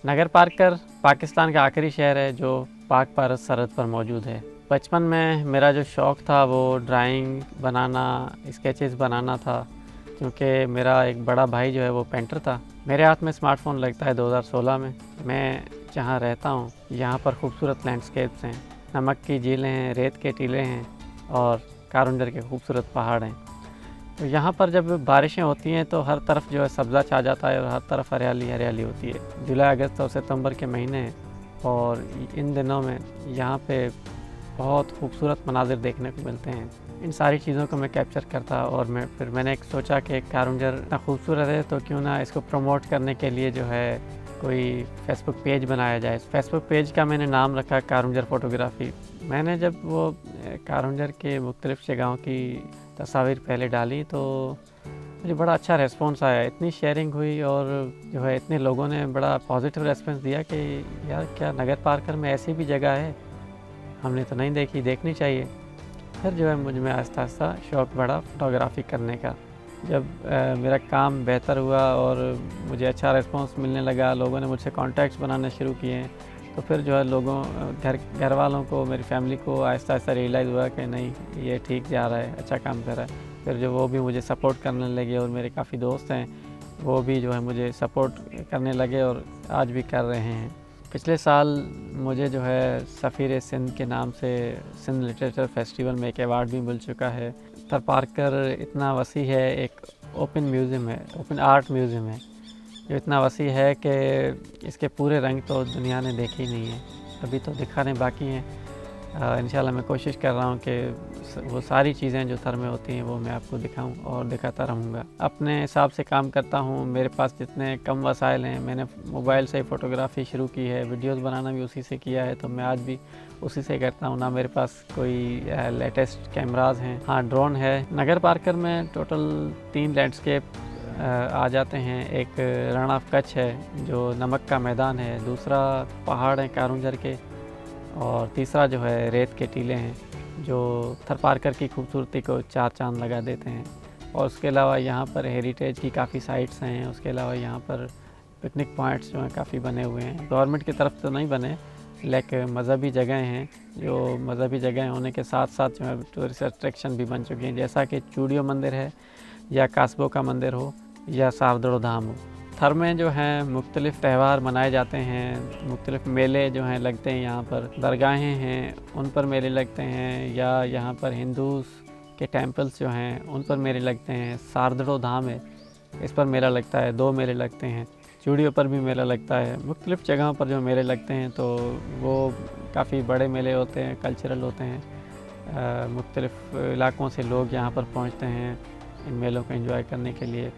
नगर Parker Pakistan का आखिरी शहर है जो पाक भारत सरहद पर मौजूद है। बचपन में मेरा जो शौक़ था वो ड्राइंग बनाना, स्केचेस बनाना था, क्योंकि मेरा एक बड़ा भाई जो है वो पेंटर था। मेरे हाथ में स्मार्टफ़ोन लगता है 2016 में। मैं जहाँ रहता हूँ यहाँ पर खूबसूरत लैंडस्केप्स हैं, नमक की झीलें हैं, रेत के टीले हैं और कारुंजर के खूबसूरत पहाड़ हैं। तो यहाँ पर जब बारिशें होती हैं तो हर तरफ जो है सब्ज़ा छा जाता है और हर तरफ हरियाली हरियाली होती है। जुलाई, अगस्त और सितंबर के महीने हैं और इन दिनों में यहाँ पे बहुत खूबसूरत मनाज़िर देखने को मिलते हैं। इन सारी चीज़ों को मैं कैप्चर करता और मैंने सोचा कि कारुंजर इतना खूबसूरत है तो क्यों ना इसको प्रमोट करने के लिए जो है कोई फेसबुक पेज बनाया जाए। फेसबुक पेज का मैंने नाम रखा कारुंजर फ़ोटोग्राफ़ी। मैंने जब वो कारुंजर के मुख्तलिफ़ जगहों की तस्वीर पहले डाली तो मुझे बड़ा अच्छा रिस्पॉन्स आया। इतनी शेयरिंग हुई और जो है इतने लोगों ने बड़ा पॉजिटिव रिस्पॉन्स दिया कि यार क्या नगर पार्कर में ऐसी भी जगह है, हमने तो नहीं देखी, देखनी चाहिए। फिर जो है मुझ में आहिस्ता आहिस्ता शौक़ बढ़ा फ़ोटोग्राफ़ी करने का। जब मेरा काम बेहतर हुआ और मुझे अच्छा रिस्पॉन्स मिलने लगा, लोगों ने मुझसे कॉन्टैक्ट्स बनाने शुरू किए, तो फिर जो है लोगों घर वालों को, मेरी फैमिली को आहिस्ता आहिस्ता रियलाइज़ हुआ कि नहीं ये ठीक जा रहा है, अच्छा काम कर रहा है। फिर जो वो भी मुझे सपोर्ट करने लगे और मेरे काफ़ी दोस्त हैं वो भी जो है मुझे सपोर्ट करने लगे और आज भी कर रहे हैं। पिछले साल मुझे जो है सफ़ीर सिंध के नाम से सिंध लिटरेचर फेस्टिवल में एक अवार्ड भी मिल चुका है। नगर पार्कर इतना वसी है, एक ओपन म्यूज़ियम है, ओपन आर्ट म्यूज़ियम है जो इतना वसी है कि इसके पूरे रंग तो दुनिया ने देखे ही नहीं है, अभी तो दिखाने बाकी हैं। इंशाल्लाह मैं कोशिश कर रहा हूँ कि वो सारी चीज़ें जो सर में होती हैं वो मैं आपको दिखाऊँ और दिखाता रहूँगा। अपने हिसाब से काम करता हूँ, मेरे पास जितने कम वसाइल हैं, मैंने मोबाइल से फ़ोटोग्राफ़ी शुरू की है, वीडियोज़ बनाना भी उसी से किया है, तो मैं आज भी उसी से करता हूँ। ना मेरे पास कोई लेटेस्ट कैमराज़ हैं। हाँ, ड्रोन है। नगर पार्कर में टोटल 3 लैंडस्केप आ जाते हैं। एक रण ऑफ कच्छ है जो नमक का मैदान है, दूसरा पहाड़ हैं कारुंजर के और तीसरा जो है रेत के टीले हैं जो नगर पार्कर की खूबसूरती को 4 चाँद लगा देते हैं। और उसके अलावा यहाँ पर हेरिटेज की काफ़ी साइट्स हैं। उसके अलावा यहाँ पर पिकनिक पॉइंट्स जो हैं काफ़ी बने हुए हैं। गवर्नमेंट की तरफ तो नहीं बने, लेकिन मज़हबी जगह हैं जो मज़हबी जगह होने के साथ साथ जो है टूरिस्ट अट्रैक्शन भी बन चुकी हैं, जैसा कि चूड़ियों मंदिर है या कास्बो का मंदिर हो या सावदड़ो धाम हो। थर में जो हैं मुख्तलिफ़ त्यौहार मनाए जाते हैं, मुख्तलिफ़ मेले जो हैं लगते हैं यहाँ पर, दरगाहें हैं उन पर मेले लगते हैं या यहाँ पर हिंदूज़ के टेम्पल्स जो हैं उन पर मेले लगते हैं। सारदड़ो धाम है, इस पर मेला लगता है, 2 मेले लगते हैं। चूड़ियों पर भी मेला लगता है। मुख्तलिफ़ जगहों पर जो मेले लगते हैं तो वो काफ़ी बड़े मेले होते हैं, कल्चरल होते हैं। मुख्तलिफ़ इलाक़ों से लोग यहाँ पर पहुँचते हैं इन मेलों को एंजॉय करने के लिए।